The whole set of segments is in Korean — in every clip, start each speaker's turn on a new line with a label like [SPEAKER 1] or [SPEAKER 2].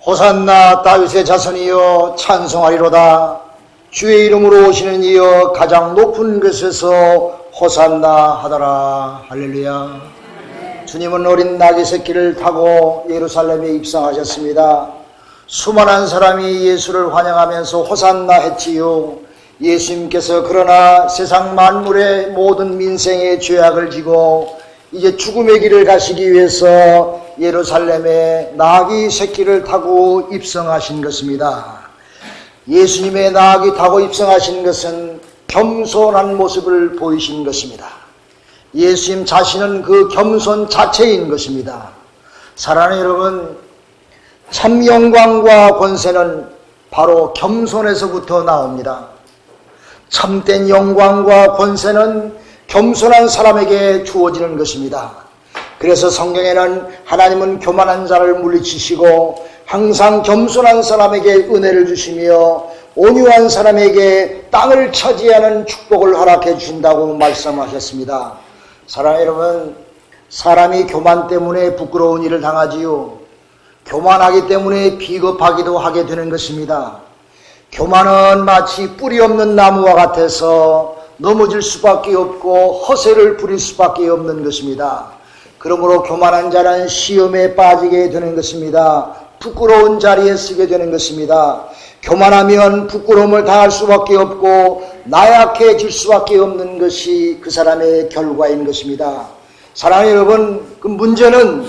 [SPEAKER 1] 호산나 다윗의 자손이여 찬송하리로다. 주의 이름으로 오시는 이여 가장 높은 곳에서 호산나 하더라. 할렐루야. 주님은 어린 나귀 새끼를 타고 예루살렘에 입성하셨습니다. 수많은 사람이 예수를 환영하면서 호산나 했지요. 예수님께서 그러나 세상 만물의 모든 민생의 죄악을 지고 이제 죽음의 길을 가시기 위해서 예루살렘에 나귀 새끼를 타고 입성하신 것입니다. 예수님의 나귀 타고 입성하신 것은 겸손한 모습을 보이신 것입니다. 예수님 자신은 그 겸손 자체인 것입니다. 사랑하는 여러분, 참 영광과 권세는 바로 겸손에서부터 나옵니다. 참된 영광과 권세는 겸손한 사람에게 주어지는 것입니다. 그래서 성경에는 하나님은 교만한 자를 물리치시고 항상 겸손한 사람에게 은혜를 주시며 온유한 사람에게 땅을 차지하는 축복을 허락해 주신다고 말씀하셨습니다. 사랑하는 여러분, 사람이 교만 때문에 부끄러운 일을 당하지요. 교만하기 때문에 비겁하기도 하게 되는 것입니다. 교만은 마치 뿌리 없는 나무와 같아서 넘어질 수밖에 없고 허세를 부릴 수밖에 없는 것입니다. 그러므로 교만한 자는 시험에 빠지게 되는 것입니다. 부끄러운 자리에 쓰게 되는 것입니다. 교만하면 부끄러움을 당할 수밖에 없고 나약해질 수밖에 없는 것이 그 사람의 결과인 것입니다. 사랑하는 여러분, 그 문제는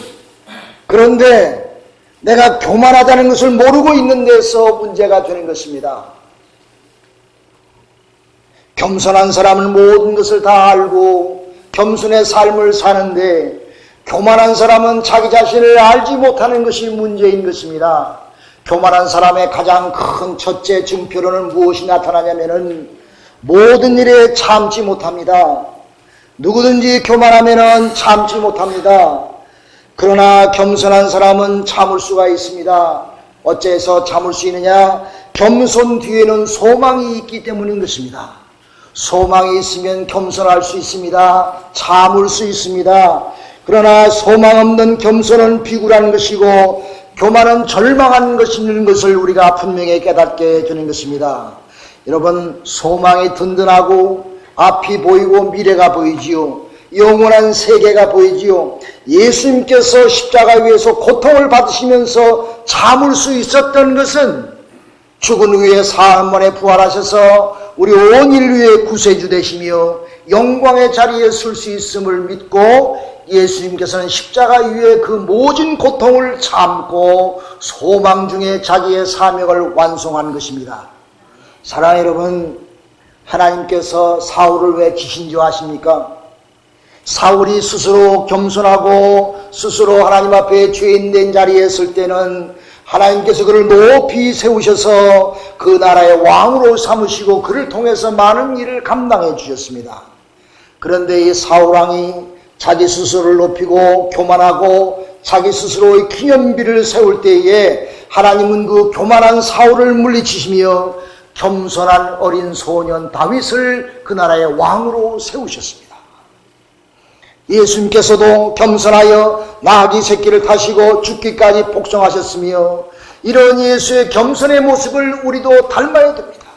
[SPEAKER 1] 그런데 내가 교만하다는 것을 모르고 있는 데서 문제가 되는 것입니다. 겸손한 사람은 모든 것을 다 알고 겸손의 삶을 사는데 교만한 사람은 자기 자신을 알지 못하는 것이 문제인 것입니다. 교만한 사람의 가장 큰 첫째 증표로는 무엇이 나타나냐면은 모든 일에 참지 못합니다. 누구든지 교만하면은 참지 못합니다. 그러나 겸손한 사람은 참을 수가 있습니다. 어째서 참을 수 있느냐? 겸손 뒤에는 소망이 있기 때문인 것입니다. 소망이 있으면 겸손할 수 있습니다. 참을 수 있습니다. 그러나 소망 없는 겸손은 비굴한 것이고 교만은 절망한 것인 것을 우리가 분명히 깨닫게 되는 것입니다. 여러분, 소망이 든든하고 앞이 보이고 미래가 보이지요. 영원한 세계가 보이지요. 예수님께서 십자가 위에서 고통을 받으시면서 참을 수 있었던 것은 죽은 후에 사흘 만에 부활하셔서 우리 온 인류의 구세주 되시며 영광의 자리에 설 수 있음을 믿고 예수님께서는 십자가 위에 그 모진 고통을 참고 소망 중에 자기의 사명을 완성한 것입니다. 사랑하는 여러분, 하나님께서 사울을 왜 지신 줄 아십니까? 사울이 스스로 겸손하고 스스로 하나님 앞에 죄인된 자리에 설 때는 하나님께서 그를 높이 세우셔서 그 나라의 왕으로 삼으시고 그를 통해서 많은 일을 감당해 주셨습니다. 그런데 이 사울왕이 자기 스스로를 높이고 교만하고 자기 스스로의 기념비를 세울 때에 하나님은 그 교만한 사울을 물리치시며 겸손한 어린 소년 다윗을 그 나라의 왕으로 세우셨습니다. 예수님께서도 겸손하여 나귀 새끼를 타시고 죽기까지 복종하셨으며 이런 예수의 겸손의 모습을 우리도 닮아야 됩니다.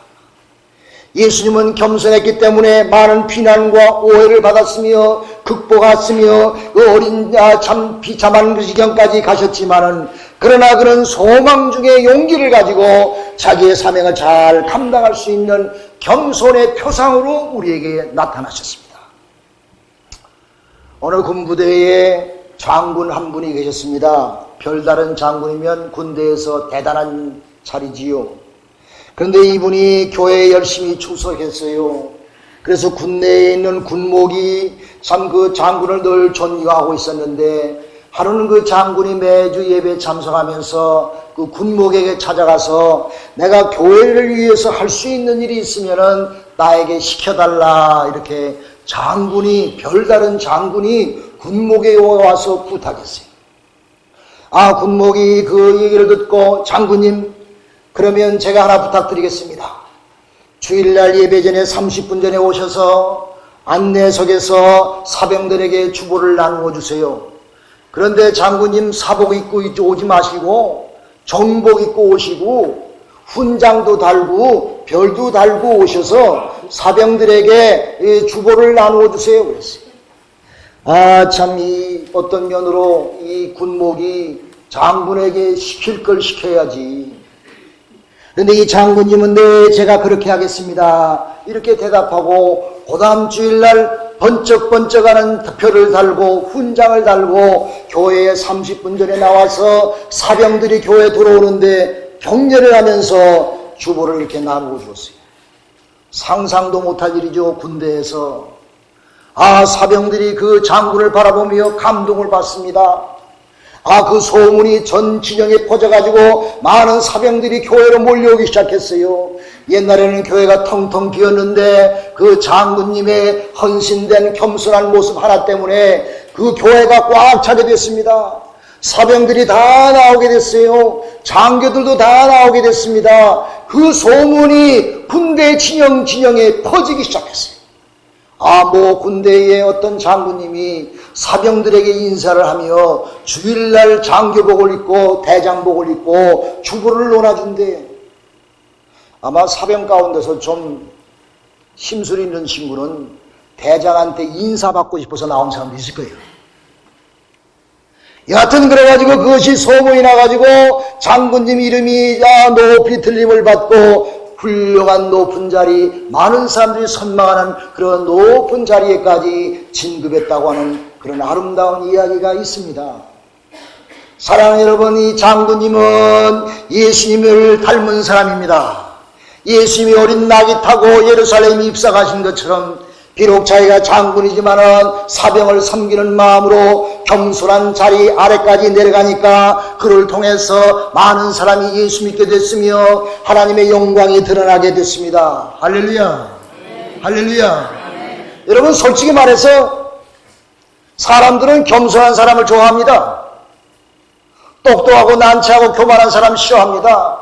[SPEAKER 1] 예수님은 겸손했기 때문에 많은 비난과 오해를 받았으며 극복했으며 그 어린 참 비참한 그 지경까지 가셨지만은 그러나 그런 소망 중에 용기를 가지고 자기의 사명을 잘 감당할 수 있는 겸손의 표상으로 우리에게 나타나셨습니다. 어느 군부대에 장군 한 분이 계셨습니다. 별다른 장군이면 군대에서 대단한 자리지요. 그런데 이분이 교회에 열심히 출석했어요. 그래서 군내에 있는 군목이 참 그 장군을 늘 존경하고 있었는데 하루는 그 장군이 매주 예배에 참석하면서 그 군목에게 찾아가서 내가 교회를 위해서 할 수 있는 일이 있으면은 나에게 시켜달라 이렇게 장군이 별다른 장군이 군목에 와서 부탁했어요. 군목이 그 얘기를 듣고 장군님 그러면 제가 하나 부탁드리겠습니다. 주일날 예배 전에 30분 전에 오셔서 안내석에서 사병들에게 주보를 나누어 주세요. 그런데 장군님 사복 입고 오지 마시고 정복 입고 오시고 훈장도 달고 별도 달고 오셔서 사병들에게 주보를 나누어 주세요 그랬어요. 참 이 어떤 면으로 이 군목이 장군에게 시킬 걸 시켜야지. 그런데 이 장군님은 네 제가 그렇게 하겠습니다 이렇게 대답하고 그 다음 주일날 번쩍번쩍하는 표를 달고 훈장을 달고 교회에 30분 전에 나와서 사병들이 교회에 들어오는데 격려를 하면서 주보를 이렇게 나누어 주었어요. 상상도 못할 일이죠. 군대에서 사병들이 그 장군을 바라보며 감동을 받습니다. 그 소문이 전 진영에 퍼져가지고 많은 사병들이 교회로 몰려오기 시작했어요. 옛날에는 교회가 텅텅 비었는데 그 장군님의 헌신된 겸손한 모습 하나 때문에 그 교회가 꽉 차게 됐습니다. 사병들이 다 나오게 됐어요. 장교들도 다 나오게 됐습니다. 그 소문이 군대 진영에 퍼지기 시작했어요. 군대의 어떤 장군님이 사병들에게 인사를 하며 주일날 장교복을 입고 대장복을 입고 주보를 논아준대. 아마 사병 가운데서 좀 심술 있는 친구는 대장한테 인사받고 싶어서 나온 사람도 있을 거예요. 여하튼 그래가지고 그것이 소문이 나가지고 장군님 이름이 높이 들림을 받고 훌륭한 높은 자리, 많은 사람들이 선망하는 그런 높은 자리에까지 진급했다고 하는 그런 아름다운 이야기가 있습니다. 사랑하는 여러분, 이 장군님은 예수님을 닮은 사람입니다. 예수님이 어린 낙이 타고 예루살렘에 입성하신 것처럼 비록 자기가 장군이지만은 사병을 섬기는 마음으로 겸손한 자리 아래까지 내려가니까 그를 통해서 많은 사람이 예수 믿게 됐으며 하나님의 영광이 드러나게 됐습니다. 할렐루야. 할렐루야. 여러분 솔직히 말해서 사람들은 겸손한 사람을 좋아합니다. 똑똑하고 난처하고 교만한 사람 싫어합니다.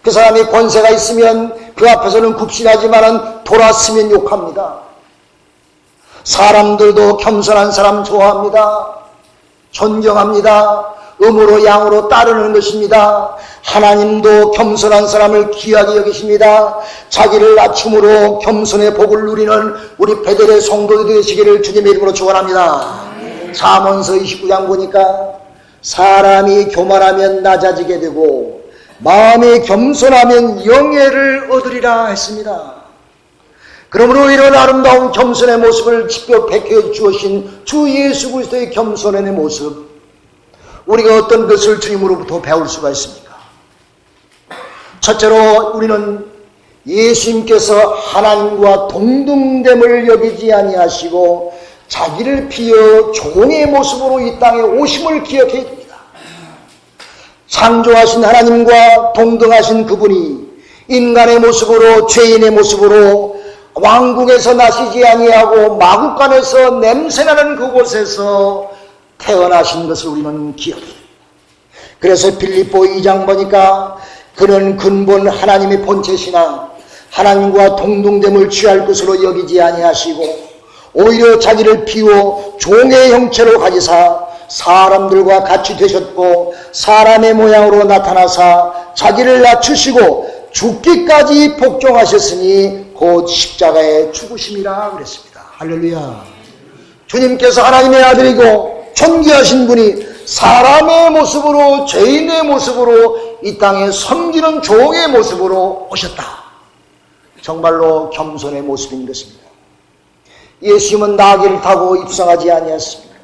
[SPEAKER 1] 그 사람이 권세가 있으면 그 앞에서는 굽신하지만은 돌았으면 욕합니다. 사람들도 겸손한 사람 좋아합니다. 존경합니다. 음으로 양으로 따르는 것입니다. 하나님도 겸손한 사람을 귀하게 여기십니다. 자기를 낮춤으로 겸손의 복을 누리는 우리 베델의 성도들이 되시기를 주님의 이름으로 축원합니다. 잠언서 29장 보니까 사람이 교만하면 낮아지게 되고 마음이 겸손하면 영예를 얻으리라 했습니다. 그러므로 이런 아름다운 겸손의 모습을 직접 베껴 주신 주 예수 그리스도의 겸손의 모습, 우리가 어떤 것을 주님으로부터 배울 수가 있습니까? 첫째로 우리는 예수님께서 하나님과 동등됨을 여기지 아니하시고 자기를 비어 종의 모습으로 이 땅에 오심을 기억해야 됩니다. 창조하신 하나님과 동등하신 그분이 인간의 모습으로, 죄인의 모습으로 왕궁에서 나시지 아니하고 마국간에서 냄새나는 그곳에서 태어나신 것을 우리는 기억해요. 그래서 빌립보 2장 보니까 그는 근본 하나님의 본체시나 하나님과 동등됨을 취할 것으로 여기지 아니하시고 오히려 자기를 비워 종의 형체로 가지사 사람들과 같이 되셨고 사람의 모양으로 나타나사 자기를 낮추시고 죽기까지 복종하셨으니 곧 십자가에 죽으심이라 그랬습니다. 할렐루야. 주님께서 하나님의 아들이고 존귀하신 분이 사람의 모습으로, 죄인의 모습으로 이 땅에 섬기는 종의 모습으로 오셨다. 정말로 겸손의 모습인 것입니다. 예수님은 나귀를 타고 입성하지 아니했습니다.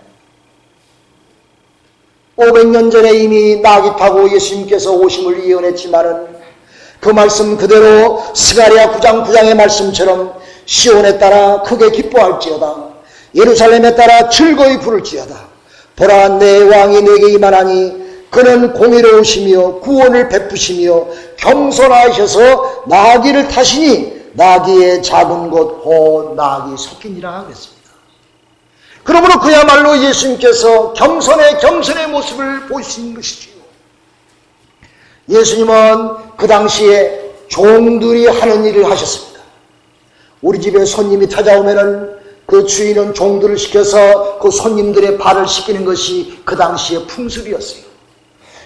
[SPEAKER 1] 500년 전에 이미 나귀 타고 예수님께서 오심을 예언했지만은 그 말씀 그대로 스가랴 9장 9장의 말씀처럼 시온에 따라 크게 기뻐할지어다. 예루살렘에 따라 즐거이 부를지어다. 보라, 내 왕이 내게 임하나니 그는 공의로우시며 구원을 베푸시며 겸손하셔서 나귀를 타시니 나귀의 작은 곳 곧 나귀 섞이니라 하겠습니다. 그러므로 그야말로 예수님께서 겸손의 모습을 보이신 것이지요. 예수님은 그 당시에 종들이 하는 일을 하셨습니다. 우리 집에 손님이 찾아오면은 그 주인은 종들을 시켜서 그 손님들의 발을 씻기는 것이 그 당시의 풍습이었어요.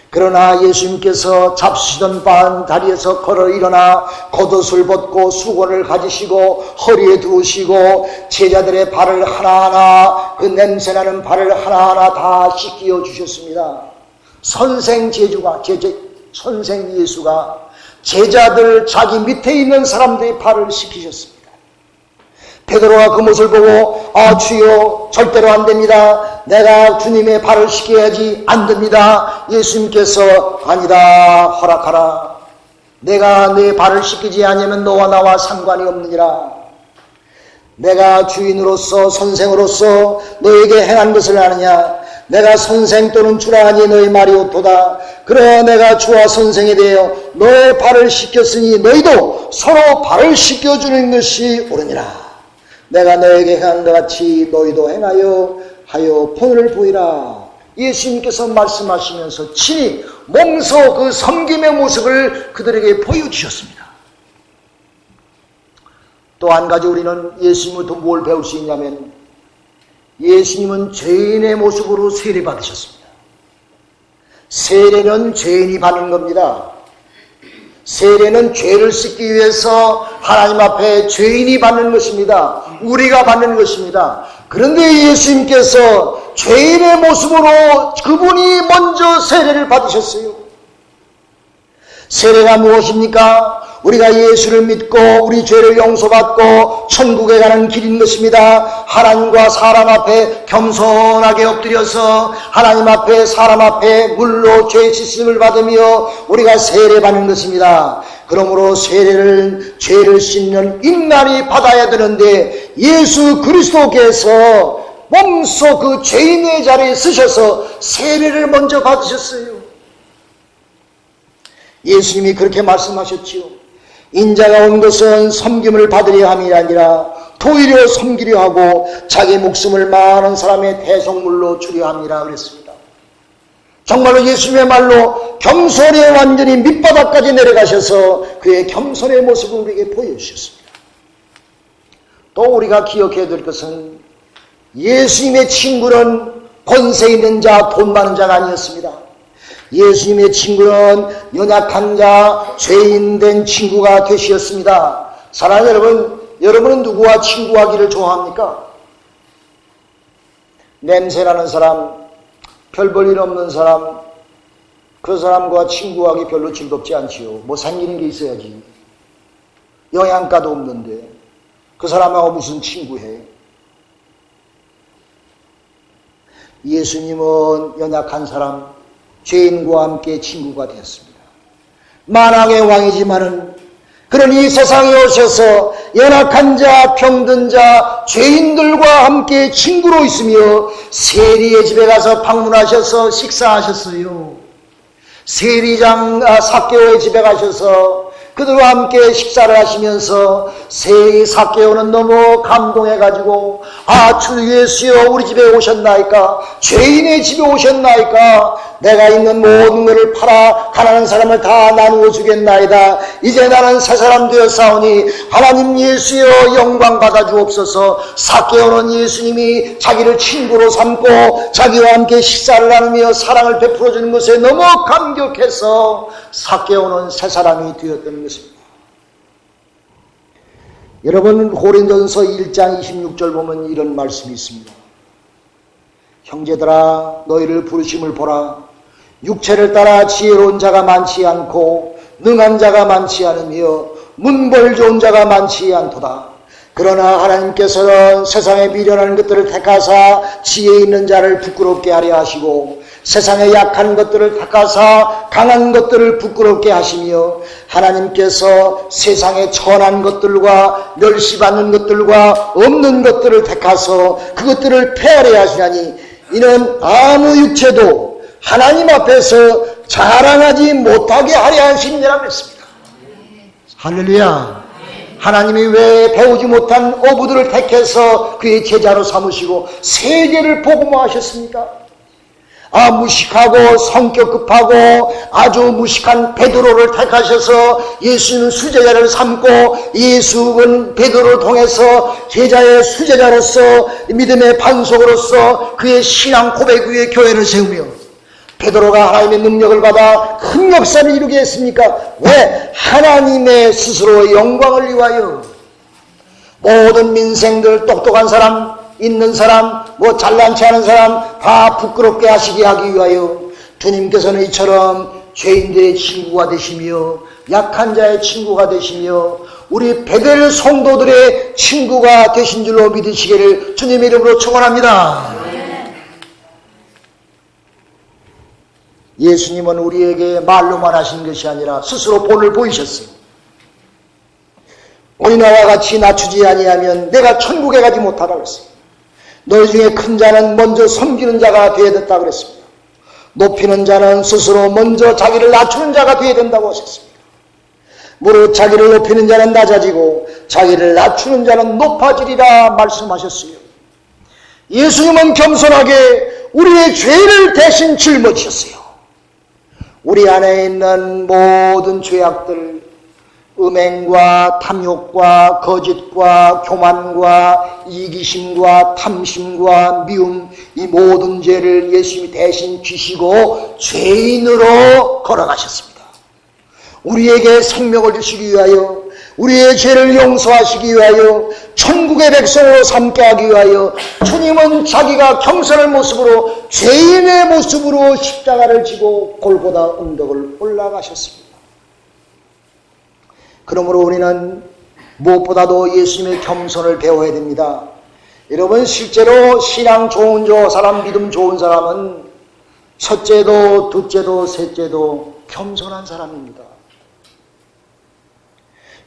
[SPEAKER 1] 그러나 예수님께서 잡수시던 다리에서 걸어 일어나 겉옷을 벗고 수건을 가지시고 허리에 두으시고 제자들의 발을 하나하나, 그 냄새나는 발을 하나하나 다 씻겨 주셨습니다. 선생 예수가 제자들, 자기 밑에 있는 사람들의 발을 씻기셨습니다. 베드로가 그 모습을 보고 주여, 절대로 안 됩니다. 내가 주님의 발을 씻겨야지. 안 됩니다. 예수님께서 아니다, 허락하라. 내가 내 발을 씻기지 아니하면 너와 나와 상관이 없느니라. 내가 주인으로서 선생으로서 너에게 행한 것을 아느냐? 내가 선생 또는 주라 하니 너의 말이 옳도다. 그러나 내가 주와 선생에 대하여 너의 발을 씻겼으니 너희도 서로 발을 씻겨주는 것이 옳으니라. 내가 너에게 행한 것 같이 너희도 행하여 본을 보이라. 예수님께서 말씀하시면서 친히 몸소 그 섬김의 모습을 그들에게 보여주셨습니다. 또 한 가지 우리는 예수님부터 뭘 배울 수 있냐면, 예수님은 죄인의 모습으로 세례받으셨습니다. 세례는 죄인이 받는 겁니다. 세례는 죄를 씻기 위해서 하나님 앞에 죄인이 받는 것입니다. 우리가 받는 것입니다. 그런데 예수님께서 죄인의 모습으로 그분이 먼저 세례를 받으셨어요. 세례가 무엇입니까? 우리가 예수를 믿고 우리 죄를 용서받고 천국에 가는 길인 것입니다. 하나님과 사람 앞에 겸손하게 엎드려서 하나님 앞에 사람 앞에 물로 죄 씻음을 받으며 우리가 세례받는 것입니다. 그러므로 세례를 죄를 씻는 인간이 받아야 되는데, 예수 그리스도께서 몸소 그 죄인의 자리에 서셔서 세례를 먼저 받으셨어요. 예수님이 그렇게 말씀하셨지요. 인자가 온 것은 섬김을 받으려 함이 아니라 도리어 섬기려 하고 자기 목숨을 많은 사람의 대속물로 주려 함이라 그랬습니다. 정말로 예수님의 말로 겸손에 완전히 밑바닥까지 내려가셔서 그의 겸손의 모습을 우리에게 보여주셨습니다. 또 우리가 기억해야 될 것은, 예수님의 친구는 권세 있는 자, 돈 많은 자가 아니었습니다. 예수님의 친구는 연약한 자, 죄인 된 친구가 되시었습니다. 사랑하는 여러분, 여러분은 누구와 친구하기를 좋아합니까? 냄새나는 사람, 별 볼 일 없는 사람, 그 사람과 친구하기 별로 즐겁지 않지요. 뭐 생기는 게 있어야지. 영양가도 없는데 그 사람하고 무슨 친구해? 예수님은 연약한 사람, 죄인과 함께 친구가 되었습니다. 만왕의 왕이지만은 그러니 세상에 오셔서 연약한 자, 병든 자, 죄인들과 함께 친구로 있으며 세리의 집에 가서 방문하셔서 식사하셨어요. 세리장 삭개오의 집에 가셔서 그들과 함께 식사를 하시면서 삭개오는 너무 감동해가지고, 주 예수여, 우리 집에 오셨나이까? 죄인의 집에 오셨나이까? 내가 있는 모든 것을 팔아 가난한 사람을 다 나누어 주겠나이다. 이제 나는 새 사람 되었사오니 하나님 예수여, 영광 받아 주옵소서. 삭개오는 예수님이 자기를 친구로 삼고 자기와 함께 식사를 나누며 사랑을 베풀어 주는 것에 너무 감격해서 삭개오는 새 사람이 되었던 것입니다. 여러분, 고린도전서 1장 26절 보면 이런 말씀이 있습니다. 형제들아, 너희를 부르심을 보라. 육체를 따라 지혜로운 자가 많지 않고 능한 자가 많지 않으며 문벌 좋은 자가 많지 않도다. 그러나 하나님께서는 세상에 미련한 것들을 택하사 지혜 있는 자를 부끄럽게 하려 하시고, 세상에 약한 것들을 택하사 강한 것들을 부끄럽게 하시며, 하나님께서 세상에 천한 것들과 멸시받는 것들과 없는 것들을 택하서 그것들을 폐하려 하시나니, 이는 아무 육체도 하나님 앞에서 자랑하지 못하게 하려 하시느니라 그랬습니다. 할렐루야. 하나님이 왜 배우지 못한 어부들을 택해서 그의 제자로 삼으시고 세계를 복음화하셨습니까? 무식하고 성격 급하고 아주 무식한 베드로를 택하셔서 예수는 수제자를 삼고, 예수는 베드로를 통해서 제자의 수제자로서 믿음의 반석으로서 그의 신앙 고백 위에 교회를 세우며, 베드로가 하나님의 능력을 받아 큰 역사를 이루게 했습니까? 왜? 하나님의 스스로의 영광을 위하여. 모든 민생들, 똑똑한 사람, 있는 사람, 잘난 체 하는 사람 다 부끄럽게 하시게 하기 위하여 주님께서는 이처럼 죄인들의 친구가 되시며 약한 자의 친구가 되시며 우리 베델 성도들의 친구가 되신 줄로 믿으시기를 주님의 이름으로 축원합니다. 예수님은 우리에게 말로만 하신 것이 아니라 스스로 본을 보이셨어요. 우리나와 같이 낮추지 아니하면 내가 천국에 가지 못하다 그랬어요. 너희 중에 큰 자는 먼저 섬기는 자가 되어야 된다 그랬습니다. 높이는 자는 스스로 먼저 자기를 낮추는 자가 되어야 된다고 하셨습니다. 무릇 자기를 높이는 자는 낮아지고 자기를 낮추는 자는 높아지리라 말씀하셨어요. 예수님은 겸손하게 우리의 죄를 대신 짊어지셨어요. 우리 안에 있는 모든 죄악들, 음행과 탐욕과 거짓과 교만과 이기심과 탐심과 미움, 이 모든 죄를 예수님이 대신 지시고 죄인으로 걸어가셨습니다. 우리에게 생명을 주시기 위하여, 우리의 죄를 용서하시기 위하여, 천국의 백성으로 삼게 하기 위하여 주님은 자기가 겸손한 모습으로, 죄인의 모습으로 십자가를 지고 골고다 언덕을 올라가셨습니다. 그러므로 우리는 무엇보다도 예수님의 겸손을 배워야 됩니다. 여러분, 실제로 신앙 좋은 사람, 믿음 좋은 사람은 첫째도 둘째도 셋째도 겸손한 사람입니다.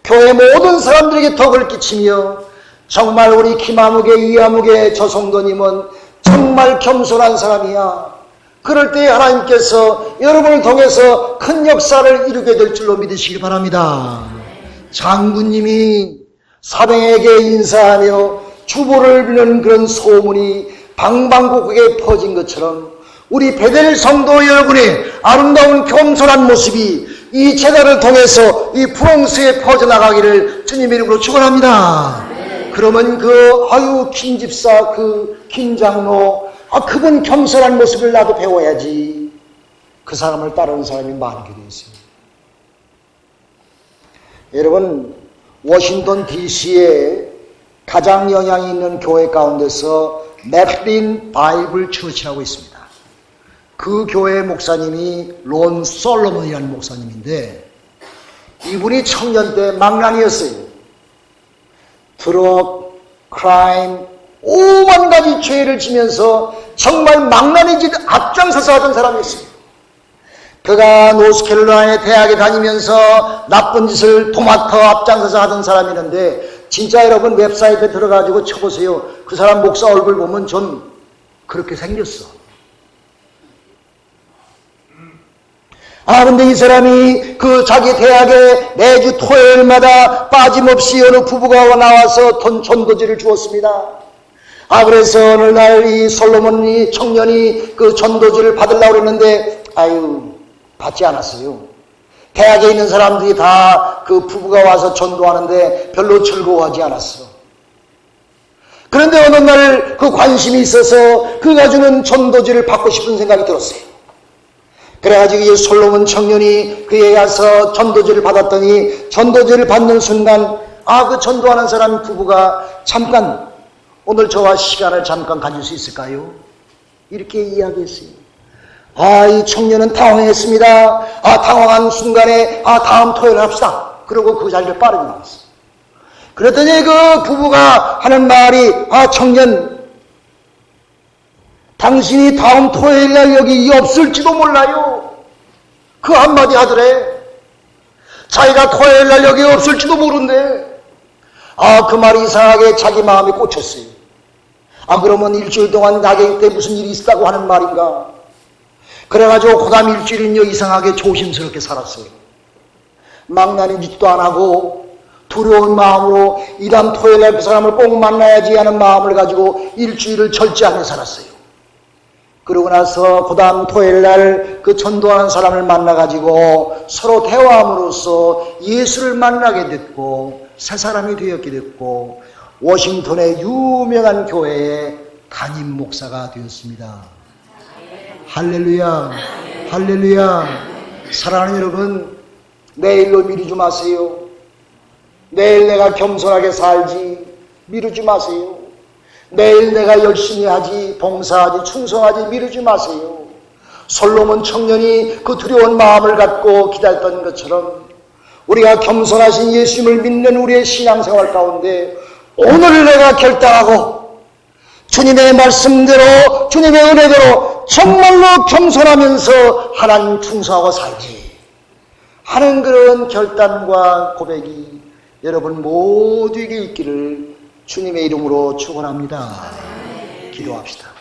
[SPEAKER 1] 교회 모든 사람들에게 덕을 끼치며 정말 우리 김아무개, 이아무개, 저 성도님은 정말 겸손한 사람이야. 그럴 때 하나님께서 여러분을 통해서 큰 역사를 이루게 될 줄로 믿으시기 바랍니다. 장군님이 사병에게 인사하며 주보를 비는 그런 소문이 방방곡곡에 퍼진 것처럼 우리 베델 성도 여러분의 아름다운 겸손한 모습이 이 제단을 통해서 이 프랑스에 퍼져나가기를 주님의 이름으로 축원합니다. 그러면 김 집사, 김 장로, 그분 겸손한 모습을 나도 배워야지. 그 사람을 따르는 사람이 많게 되어 있습니다. 여러분, 워싱턴 DC에 가장 영향이 있는 교회 가운데서 맥린 바이블 처치라고 있습니다. 그 교회 목사님이 론 솔로몬이라는 목사님인데 이분이 청년 때 망난이었어요. 드럭, 크라임, 오만 가지 죄를 지면서 정말 망나니 짓 앞장서서 하던 사람이었어요. 그가 노스캐롤라이나 대학에 다니면서 나쁜 짓을 도맡아 앞장서서 하던 사람이었는데 진짜 여러분 웹사이트에 들어가지고 쳐보세요. 그 사람 목사 얼굴 보면 좀 그렇게 생겼어. 근데 이 사람이 자기 대학에 매주 토요일마다 빠짐없이 어느 부부가 나와서 전도지를 주었습니다. 그래서 어느 날 이 솔로몬 청년이 그 전도지를 받으려고 그랬는데 받지 않았어요. 대학에 있는 사람들이 다 그 부부가 와서 전도하는데 별로 즐거워하지 않았어. 그런데 어느 날 그 관심이 있어서 그가 주는 전도지를 받고 싶은 생각이 들었어요. 그래가지고 이 솔로몬 청년이 그에 가서 전도지를 받았더니 전도지를 받는 순간 그 전도하는 사람 부부가 잠깐 오늘 저와 시간을 잠깐 가질 수 있을까요? 이렇게 이야기했어요. 이 청년은 당황했습니다. 당황한 순간에 다음 토요일 합시다. 그러고 그 자리를 빠르게 나왔어요. 그랬더니 그 부부가 하는 말이 청년, 당신이 다음 토요일 날 여기 없을지도 몰라요. 그 한마디 하더래. 자기가 토요일 날 여기 없을지도 모른대. 그 말이 이상하게 자기 마음에 꽂혔어요. 그러면 일주일 동안 나에게 무슨 일이 있다고 하는 말인가? 그래가지고 그 다음 일주일은요 이상하게 조심스럽게 살았어요. 망나니 짓도 안 하고 두려운 마음으로 이 다음 토요일 날 그 사람을 꼭 만나야지 하는 마음을 가지고 일주일을 절제하며 살았어요. 그러고 나서 그 다음 토요일 날 그 전도하는 사람을 만나가지고 서로 대화함으로써 예수를 만나게 됐고 새 사람이 되었게 됐고 워싱턴의 유명한 교회의 담임 목사가 되었습니다. 할렐루야, 할렐루야. 사랑하는 여러분, 내일로 미루지 마세요. 내일 내가 겸손하게 살지 미루지 마세요. 내일 내가 열심히 하지, 봉사하지, 충성하지 미루지 마세요. 솔로몬 청년이 그 두려운 마음을 갖고 기다렸던 것처럼 우리가 겸손하신 예수님을 믿는 우리의 신앙생활 가운데 오늘 내가 결단하고 주님의 말씀대로, 주님의 은혜대로 정말로 겸손하면서 하나님 충성하고 살지 하는 그런 결단과 고백이 여러분 모두에게 있기를 주님의 이름으로 축원합니다. 기도합시다.